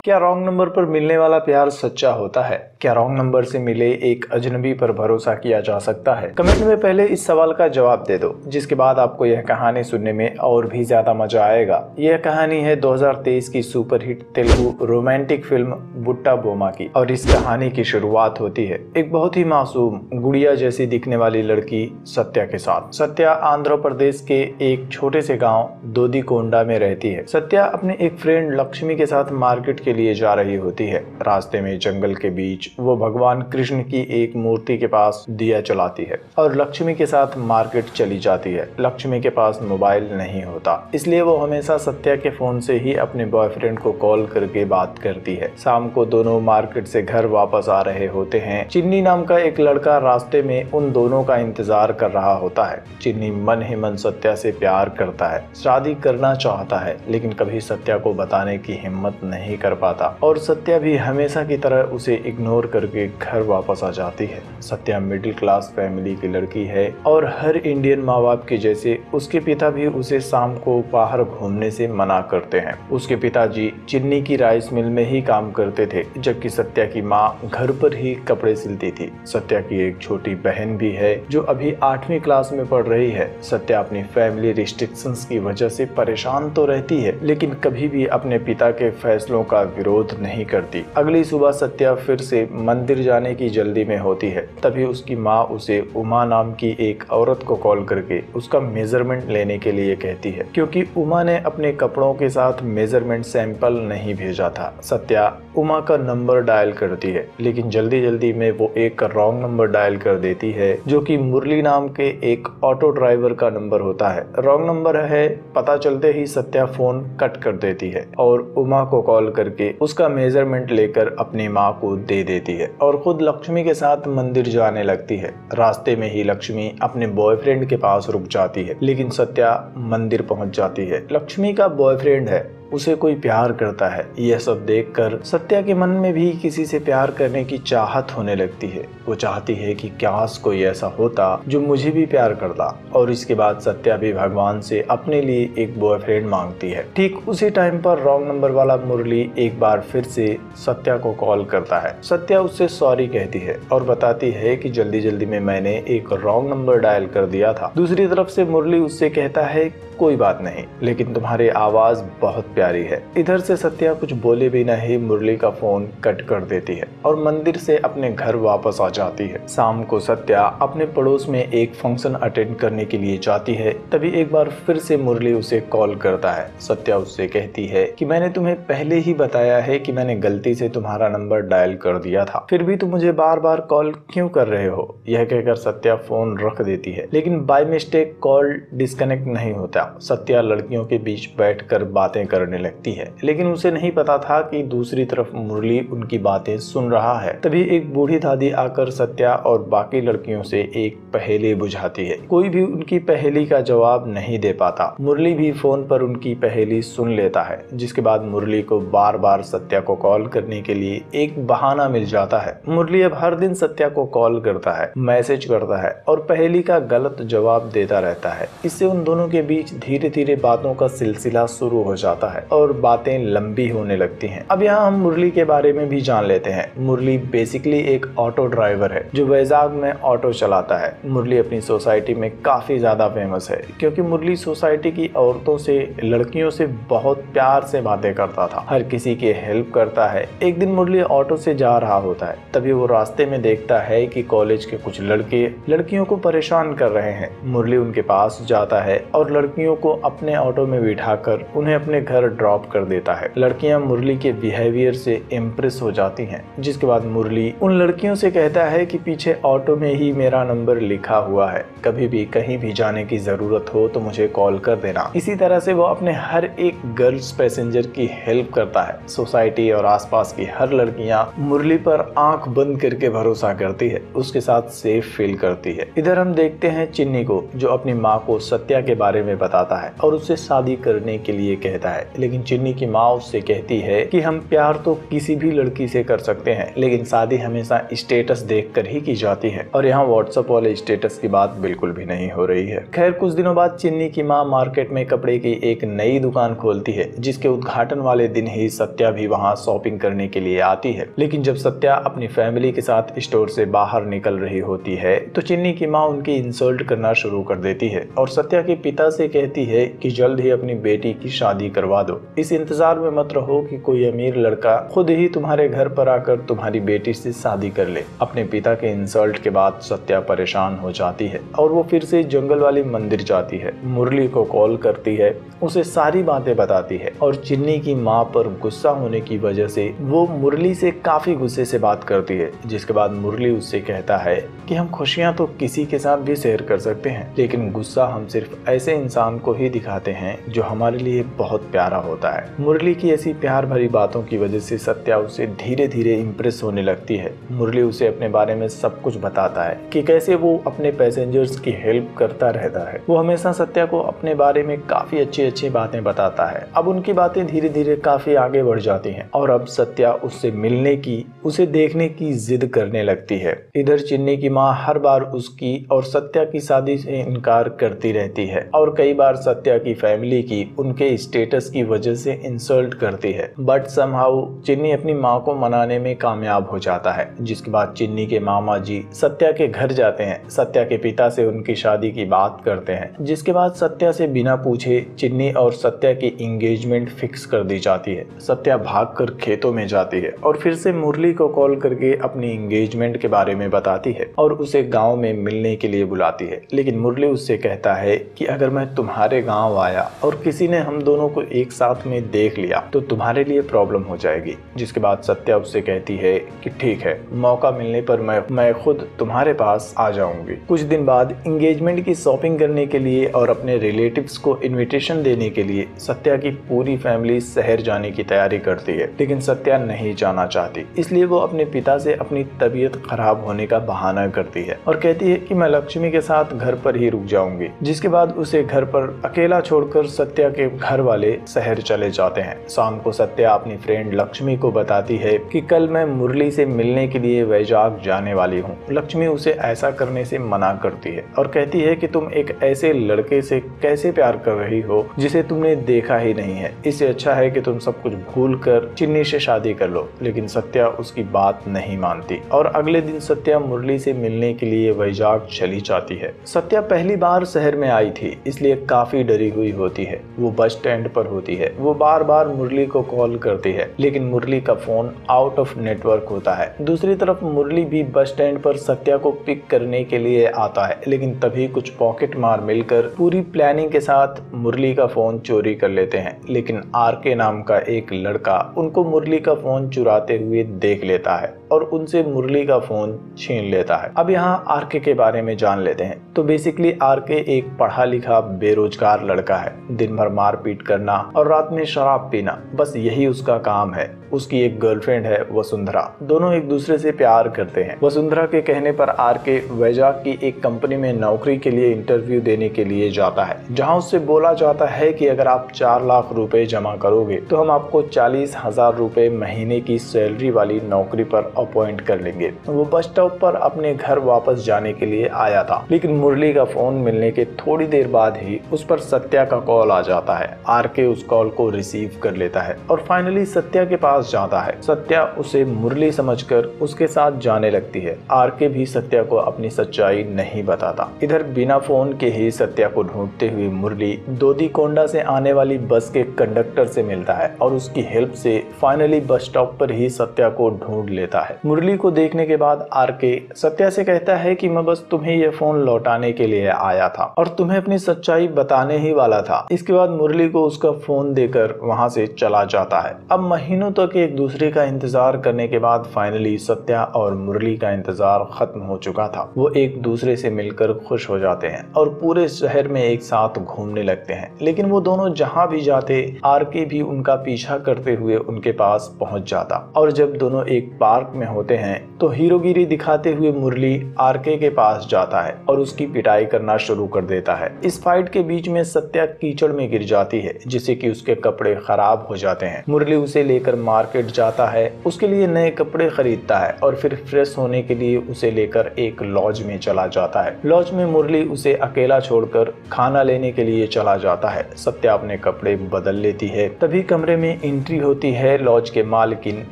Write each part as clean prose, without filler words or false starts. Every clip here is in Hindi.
क्या रॉन्ग नंबर पर मिलने वाला प्यार सच्चा होता है? क्या रॉन्ग नंबर से मिले एक अजनबी पर भरोसा किया जा सकता है? कमेंट में पहले इस सवाल का जवाब दे दो, जिसके बाद आपको यह कहानी सुनने में और भी ज्यादा मजा आएगा। यह कहानी है 2023 की सुपरहिट तेलुगु रोमांटिक फिल्म बुट्टा बोमा की, और इस कहानी की शुरुआत होती है एक बहुत ही मासूम गुड़िया जैसी दिखने वाली लड़की सत्या के साथ। सत्या आंध्र प्रदेश के एक छोटे से गाँव दोदीकोंडा में रहती है। सत्या अपने एक फ्रेंड लक्ष्मी के साथ मार्केट के लिए जा रही होती है। रास्ते में जंगल के बीच वो भगवान कृष्ण की एक मूर्ति के पास दिया जलाती है और लक्ष्मी के साथ मार्केट चली जाती है। लक्ष्मी के पास मोबाइल नहीं होता, इसलिए वो हमेशा सत्या के फोन से ही अपने बॉयफ्रेंड को कॉल करके बात करती है। शाम को दोनों मार्केट से घर वापस आ रहे होते हैं। चिन्नी नाम का एक लड़का रास्ते में उन दोनों का इंतजार कर रहा होता है। चिन्नी मन ही मन सत्या से प्यार करता है, शादी करना चाहता है, लेकिन कभी सत्या को बताने की हिम्मत नहीं कर पाता और सत्या भी हमेशा की तरह उसे इग्नोर करके घर वापस आ जाती है। सत्या मिडिल क्लास फैमिली की लड़की है और हर इंडियन माँ बाप के जैसे उसके पिता भी उसे शाम को बाहर घूमने से मना करते हैं। उसके पिताजी चिन्नी की राइस मिल में ही काम करते थे, जबकि सत्या की माँ घर पर ही कपड़े सिलती थी। सत्या की एक छोटी बहन भी है जो अभी 8वीं क्लास में पढ़ रही है। सत्या अपनी फैमिली रिस्ट्रिक्शंस की वजह से परेशान तो रहती है, लेकिन कभी भी अपने पिता के फैसलों का विरोध नहीं करती। अगली सुबह सत्या फिर से मंदिर जाने की जल्दी में होती है। तभी उसकी माँ उसे उमा नाम की एक औरत को कॉल करके उसका मेजरमेंट लेने के लिए कहती है, क्योंकि उमा ने अपने कपड़ों के साथ मेजरमेंट सैंपल नहीं भेजा था। सत्या उमा का नंबर डायल करती है, लेकिन जल्दी जल्दी में वो एक रॉन्ग नंबर डायल कर देती है, जो कि मुरली नाम के एक ऑटो ड्राइवर का नंबर होता है। रॉन्ग नंबर है पता चलते ही सत्या फोन कट कर देती है और उमा को कॉल करके उसका मेजरमेंट लेकर अपनी माँ को दे देती है और खुद लक्ष्मी के साथ मंदिर जाने लगती है। रास्ते में ही लक्ष्मी अपने बॉयफ्रेंड के पास रुक जाती है, लेकिन सत्या मंदिर पहुंच जाती है। लक्ष्मी का बॉयफ्रेंड है, उसे कोई प्यार करता है। यह सब देखकर सत्या के मन में भी किसी से प्यार करने की चाहत होने लगती है। वो चाहती है कि काश कोई ऐसा होता जो मुझे भी प्यार करता, और इसके बाद सत्या भी भगवान से अपने लिए एक बॉयफ्रेंड मांगती है। ठीक उसी टाइम पर रॉन्ग नंबर वाला मुरली एक बार फिर से सत्या को कॉल करता है। सत्या उससे सॉरी कहती है और बताती है कि जल्दी जल्दी में मैंने एक रॉन्ग नंबर डायल कर दिया था। दूसरी तरफ से मुरली उससे कहता है कोई बात नहीं, लेकिन तुम्हारी आवाज बहुत प्यारी है। इधर से सत्या कुछ बोले बिना ही मुरली का फोन कट कर देती है और मंदिर से अपने घर वापस आ जाती है। शाम को सत्या अपने पड़ोस में एक फंक्शन अटेंड करने के लिए जाती है। तभी एक बार फिर से मुरली उसे कॉल करता है। सत्या उससे कहती है कि मैंने तुम्हें पहले ही बताया है कि मैंने गलती से तुम्हारा नंबर डायल कर दिया था, फिर भी तुम मुझे बार बार कॉल क्यों कर रहे हो? यह कहकर सत्या फोन रख देती है, लेकिन बाय मिस्टेक कॉल डिस्कनेक्ट नहीं होता। सत्या लड़कियों के बीच बैठकर बातें करने लगती है, लेकिन उसे नहीं पता था कि दूसरी तरफ मुरली उनकी बातें सुन रहा है। तभी एक बूढ़ी दादी आकर सत्या और बाकी लड़कियों से एक पहेली बुझाती है। कोई भी उनकी पहेली का जवाब नहीं दे पाता। मुरली भी फोन पर उनकी पहेली सुन लेता है, जिसके बाद मुरली को बार बार सत्या को कॉल करने के लिए एक बहाना मिल जाता है। मुरली अब हर दिन सत्या को कॉल करता है, मैसेज करता है और पहेली का गलत जवाब देता रहता है। इससे उन दोनों के बीच धीरे धीरे बातों का सिलसिला शुरू हो जाता है और बातें लंबी होने लगती हैं। अब यहाँ हम मुरली के बारे में भी जान लेते हैं। मुरली बेसिकली एक ऑटो ड्राइवर है जो वैजाग में ऑटो चलाता है। मुरली अपनी सोसाइटी में काफी ज्यादा फेमस है, क्योंकि मुरली सोसाइटी की औरतों से, लड़कियों से बहुत प्यार से बातें करता था, हर किसी की हेल्प करता है। एक दिन मुरली ऑटो से जा रहा होता है, तभी वो रास्ते में देखता है कि कॉलेज के कुछ लड़के लड़कियों को परेशान कर रहे हैं। मुरली उनके पास जाता है और लड़कियों को अपने ऑटो में बिठाकर उन्हें अपने घर ड्रॉप कर देता है। लड़कियां मुरली के बिहेवियर से इम्प्रेस हो जाती हैं, जिसके बाद मुरली उन लड़कियों से कहता है कि पीछे ऑटो में ही मेरा नंबर लिखा हुआ है, कभी भी कहीं भी जाने की जरूरत हो तो मुझे कॉल कर देना। इसी तरह से वो अपने हर एक गर्ल्स पैसेंजर की हेल्प करता है। सोसाइटी और आसपास की हर लड़कियां मुरली पर आंख बंद करके भरोसा करती है, उसके साथ सेफ फील करती है। इधर हम देखते हैं चिन्नी को, जो अपनी माँ को सत्या के बारे में बताती बताता है और उससे शादी करने के लिए कहता है। लेकिन चिन्नी की माँ उससे कहती है कि हम प्यार तो किसी भी लड़की से कर सकते हैं, लेकिन शादी हमेशा स्टेटस देखकर ही की जाती है। और यहाँ व्हाट्सएप वाले स्टेटस की बात बिल्कुल भी नहीं हो रही है। खैर, कुछ दिनों बाद चिन्नी की माँ मार्केट में कपड़े की एक नई दुकान खोलती है, जिसके उद्घाटन वाले दिन ही सत्या भी वहाँ शॉपिंग करने के लिए आती है। लेकिन जब सत्या अपनी फैमिली के साथ स्टोर से बाहर निकल रही होती है तो चिन्नी की माँ उनकी इंसल्ट करना शुरू कर देती है और सत्या के पिता से कहती है कि जल्द ही अपनी बेटी की शादी करवा दो। इस इंतजार में मत रहो कि कोई अमीर लड़का खुद ही तुम्हारे घर पर आकर तुम्हारी बेटी से शादी कर ले। अपने पिता के इंसल्ट के बाद सत्या परेशान हो जाती है और वो फिर से जंगल वाले मंदिर जाती है, मुरली को कॉल करती है, उसे सारी बातें बताती है और चिन्नी की माँ पर गुस्सा होने की वजह से वो मुरली से काफी गुस्से से बात करती है। जिसके बाद मुरली उससे कहता है कि हम खुशियां तो किसी के साथ भी शेयर कर सकते हैं, लेकिन गुस्सा हम सिर्फ ऐसे इंसान को ही दिखाते हैं जो हमारे लिए बहुत प्यारा होता है। मुरली की ऐसी प्यार भरी बातों की वजह से सत्या उसे धीरे धीरे इम्प्रेस होने लगती है। मुरली उसे अपने बारे में सब कुछ बताता है कि कैसे वो अपने पैसेंजर्स की हेल्प करता रहता है। वो हमेशा सत्या को अपने बारे में काफी अच्छी बातें बताता है। अब उनकी बातें धीरे धीरे काफी आगे बढ़ जाती हैं और अब सत्या उससे मिलने की, उसे देखने की जिद करने लगती है। इधर चिन्नी की माँ हर बार उसकी और सत्या की शादी से इनकार करती रहती है और कई बार सत्या की फैमिली की उनके स्टेटस की वजह से इंसल्ट करती है। बट समहाउ चिन्नी अपनी माँ को मनाने में कामयाब हो जाता है। जिसके बाद चिन्नी के मामा जी सत्या के घर जाते हैं, सत्या के पिता से उनकी शादी की बात करते हैं। जिसके बाद सत्या से बिना पूछे चिन्नी और सत्या की एंगेजमेंट फिक्स कर दी जाती है। सत्या भागकर खेतों में जाती है और फिर से मुरली को कॉल करके अपनी एंगेजमेंट के बारे में बताती है और उसे गांव में मिलने के लिए बुलाती है। लेकिन मुरली उससे कहता है कि अगर मैं तुम्हारे गांव आया और किसी ने हम दोनों को एक साथ में देख लिया तो तुम्हारे लिए प्रॉब्लम हो जाएगी। जिसके बाद सत्या उससे कहती है कि ठीक है, मौका मिलने पर मैं खुद तुम्हारे पास आ जाऊंगी। कुछ दिन बाद एंगेजमेंट की शॉपिंग करने के लिए और अपने रिलेटिव्स को इन्विटेशन देने के लिए सत्या की पूरी फैमिली शहर जाने की तैयारी करती है। लेकिन सत्या नहीं जाना चाहती, इसलिए वो अपने पिता से अपनी तबीयत खराब होने का बहाना करती है और कहती है कि मैं लक्ष्मी के साथ घर पर ही रुक जाऊंगी। जिसके बाद उसे घर पर अकेला छोड़कर सत्या के घर वाले शहर चले जाते हैं। शाम को सत्या अपनी फ्रेंड लक्ष्मी को बताती है कि कल मैं मुरली से मिलने के लिए वैजाग जाने वाली हूँ। लक्ष्मी उसे ऐसा करने से मना करती है और कहती है कि तुम एक ऐसे लड़के से कैसे प्यार कर रही हो जिसे तुमने देखा ही नहीं है, इससे अच्छा है कि तुम सब कुछ भूल कर चिन्नी से शादी कर लो। लेकिन सत्या उसकी बात नहीं मानती और अगले दिन सत्या मुरली से मिलने के लिए वैजाग चली जाती है। सत्या पहली बार शहर में आई थी, इसलिए काफी डरी हुई होती है। वो बस स्टैंड पर होती है। वो बार बार मुरली को कॉल करती है, लेकिन मुरली का फोन आउट ऑफ नेटवर्क होता है। दूसरी तरफ मुरली भी बस स्टैंड पर सत्या को पिक करने के लिए आता है, लेकिन तभी कुछ पॉकेट मार मिलकर पूरी प्लानिंग के साथ मुरली का फोन चोरी कर लेते हैं। लेकिन आरके नाम का एक लड़का उनको मुरली का फोन चुराते हुए देख लेता है और उनसे मुरली का फोन छीन लेता है। अब यहाँ आरके के बारे में जान लेते हैं। तो बेसिकली आरके एक पढ़ा लिखा बेरोजगार लड़का है। दिन भर मारपीट करना और रात में शराब पीना, बस यही उसका काम है। उसकी एक गर्लफ्रेंड है वसुंधरा, दोनों एक दूसरे से प्यार करते हैं। वसुंधरा के कहने पर आरके वैजाग की एक कंपनी में नौकरी के लिए इंटरव्यू देने के लिए जाता है, जहां उससे बोला जाता है कि अगर आप 4 लाख रुपए जमा करोगे तो हम आपको 40,000 रुपए महीने की सैलरी वाली नौकरी पर अपॉइंट कर लेंगे। वो बस स्टॉप पर अपने घर वापस जाने के लिए आया था, लेकिन मुरली का फोन मिलने के थोड़ी देर बाद ही उस पर सत्या का कॉल आ जाता है। आरके उस कॉल को रिसीव कर लेता है और फाइनली सत्या के पास जाता है। सत्या उसे मुरली समझकर उसके साथ जाने लगती है। आरके भी सत्या को अपनी सच्चाई नहीं बताता। इधर बिना फोन के ही सत्या को ढूंढते हुए मुरली दोदीकोंडा से आने वाली बस के कंडक्टर से मिलता है और उसकी हेल्प से फाइनली बस स्टॉप पर ही सत्या को ढूंढ लेता है। मुरली को देखने के बाद आरके सत्या से कहता है कि मैं बस तुम्हें ये फोन लौटाने के लिए आया था और तुम्हें अपनी सच्चाई बताने ही वाला था। इसके बाद मुरली को उसका फोन देकर वहां से चला जाता है। अब महीनों तक एक दूसरे का इंतजार करने के बाद फाइनली सत्या और मुरली का इंतजार खत्म हो चुका था। वो एक दूसरे से मिलकर खुश हो जाते हैं और पूरे शहर में एक साथ घूमने लगते हैं। लेकिन वो दोनों जहां भी जाते आरके भी उनका पीछा करते हुए उनके पास पहुंच जाता और जब दोनों एक पार्क में होते हैं तो हीरोगिरी दिखाते हुए मुरली आरके के पास जाता है और उसकी पिटाई करना शुरू कर देता है। इस फाइट के बीच में सत्या कीचड़ में गिर जाती है, जिससे कि उसके कपड़े खराब हो जाते हैं। मुरली उसे लेकर मार्केट जाता है, उसके लिए नए कपड़े खरीदता है और फिर फ्रेश होने के लिए उसे लेकर एक लॉज में चला जाता है। लॉज में मुरली उसे अकेला छोड़कर खाना लेने के लिए चला जाता है। सत्या अपने कपड़े बदल लेती है। तभी कमरे में एंट्री होती है लॉज के मालकिन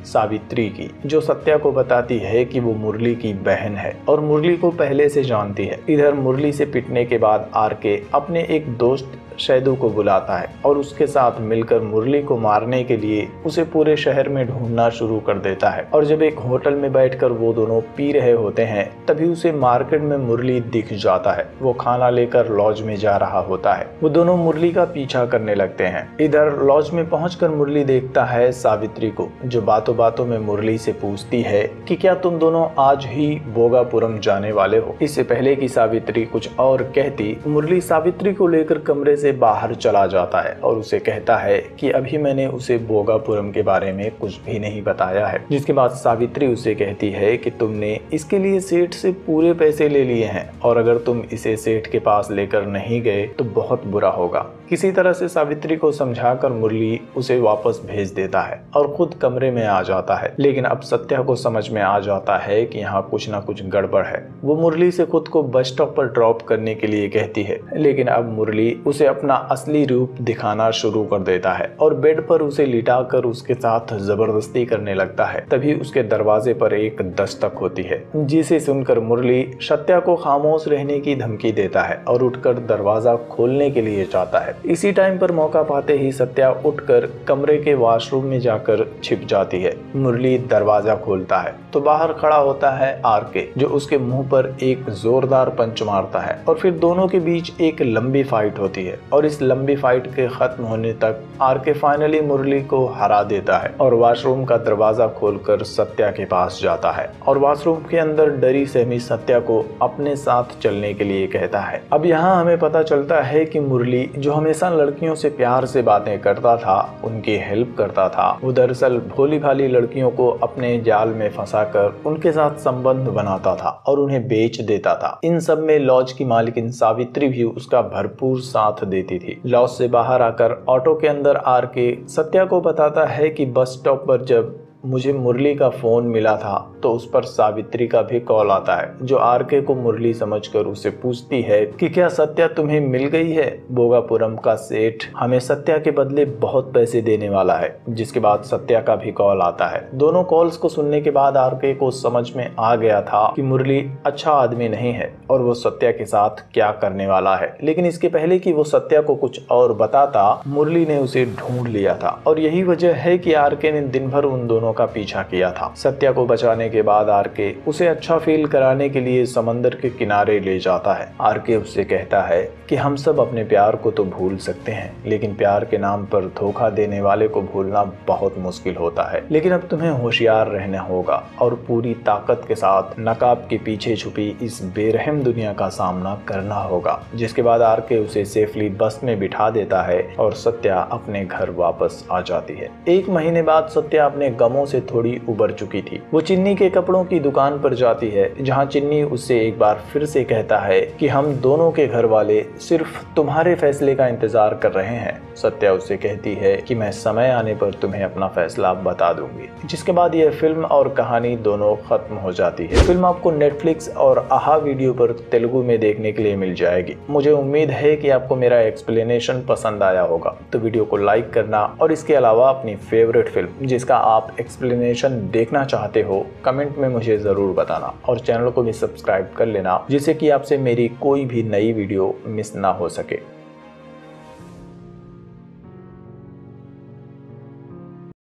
सावित्री की, जो सत्या को बताती है कि वो मुरली की बहन है और मुरली को पहले से जानती है। इधर मुरली से पिटने के बाद आरके अपने एक दोस्त शैदू को बुलाता है और उसके साथ मिलकर मुरली को मारने के लिए उसे पूरे शहर में ढूंढना शुरू कर देता है। और जब एक होटल में बैठकर वो दोनों पी रहे होते हैं, तभी उसे मार्केट में मुरली दिख जाता है। वो खाना लेकर लॉज में जा रहा होता है। वो दोनों मुरली का पीछा करने लगते हैं। इधर लॉज में पहुंचकर मुरली देखता है सावित्री को, जो बातों बातों में मुरली से पूछती है कि क्या तुम दोनों आज ही भोगापुरम जाने वाले हो। इससे पहले कि सावित्री कुछ और कहती, मुरली सावित्री को लेकर कमरे से बाहर चला जाता है और उसे कहता है कि अभी मैंने उसे भोगापुरम के बारे में कुछ भी नहीं बताया है। जिसके बाद सावित्री उसे कहती है कि तुमने इसके लिए सेठ से पूरे पैसे ले लिए हैं और अगर तुम इसे सेठ के पास लेकर नहीं गए तो बहुत बुरा होगा। किसी तरह से सावित्री को समझाकर मुरली उसे वापस भेज देता है और खुद कमरे में आ जाता है। लेकिन अब सत्या को समझ में आ जाता है कि यहाँ कुछ ना कुछ गड़बड़ है। वो मुरली से खुद को बस स्टॉप पर ड्रॉप करने के लिए कहती है, लेकिन अब मुरली उसे अपना असली रूप दिखाना शुरू कर देता है और बेड पर उसे लिटाकर उसके साथ जबरदस्ती करने लगता है। तभी उसके दरवाजे पर एक दस्तक होती है, जिसे सुनकर मुरली सत्या को खामोश रहने की धमकी देता है और उठकर दरवाजा खोलने के लिए जाता है। इसी टाइम पर मौका पाते ही सत्या उठकर कमरे के वॉशरूम में जाकर छिप जाती है। मुरली दरवाजा खोलता है तो बाहर खड़ा होता है आरके, जो उसके मुंह पर एक जोरदार पंच मारता है और फिर दोनों के बीच एक लंबी फाइट होती है। और इस लंबी फाइट के खत्म होने तक आरके फाइनली मुरली को हरा देता है और वॉशरूम का दरवाजा खोलकर सत्या के पास जाता है और वॉशरूम के अंदर डरी सहमी सत्या को अपने साथ चलने के लिए कहता है। अब यहाँ हमें पता चलता है कि मुरली, जो हमेशा लड़कियों से प्यार से बातें करता था, उनकी हेल्प करता था, वो दरअसल भोली भाली लड़कियों को अपने जाल में फंसाकर उनके साथ संबंध बनाता था और उन्हें बेच देता था। इन सब में लॉज की मालकिन सावित्री भी उसका भरपूर साथ देती थी। लॉज से बाहर आकर ऑटो के अंदर आरके सत्या को बताता है कि बस स्टॉप पर जब मुझे मुरली का फोन मिला था तो उस पर सावित्री का भी कॉल आता है, जो आरके को मुरली समझकर उसे पूछती है कि क्या सत्या तुम्हें मिल गई है। भोगापुरम का सेठ हमें सत्या के बदले बहुत पैसे देने वाला है। जिसके बाद सत्या का भी कॉल आता है। दोनों कॉल्स को सुनने के बाद आरके को समझ में आ गया था कि मुरली अच्छा आदमी नहीं है और वो सत्या के साथ क्या करने वाला है। लेकिन इसके पहले कि वो सत्या को कुछ और बताता, मुरली ने उसे ढूंढ लिया था और यही वजह है कि आरके ने दिन भर उन दोनों का पीछा किया था। सत्या को बचाने के बाद आरके उसे अच्छा फील कराने के लिए समंदर के किनारे ले जाता है। आरके उससे कहता है कि हम सब अपने प्यार को तो भूल सकते हैं, लेकिन प्यार के नाम पर धोखा देने वाले को भूलना बहुत मुश्किल होता है। लेकिन अब तुम्हें होशियार रहना होगा और पूरी ताकत के साथ नकाब के पीछे छुपी इस बेरहम दुनिया का सामना करना होगा। जिसके बाद आरके उसे सेफली बस में बिठा देता है और सत्या अपने घर वापस आ जाती है। एक महीने बाद सत्या अपने गमों से थोड़ी उबर चुकी थी। वो चिन्नी के कपड़ों की दुकान पर जाती है, जहां चिन्नी उससे एक बार फिर से कहता है कि हम दोनों के घर वाले सिर्फ तुम्हारे फैसले का इंतजार कर रहे हैं। सत्या उससे कहती है कि मैं समय आने पर तुम्हें अपना फैसला बता दूंगी। जिसके बाद यह फिल्म और कहानी दोनों खत्म हो जाती है। फिल्म आपको नेटफ्लिक्स और आहा वीडियो पर तेलुगु में देखने के लिए मिल जाएगी। मुझे उम्मीद है कि आपको मेरा एक्सप्लेनेशन पसंद आया होगा, तो वीडियो को लाइक करना और इसके अलावा अपनी फेवरेट फिल्म जिसका आप एक्सप्लेनेशन देखना चाहते हो कमेंट में मुझे जरूर बताना और चैनल को भी सब्सक्राइब कर लेना, जिससे कि आपसे मेरी कोई भी नई वीडियो मिस ना हो सके।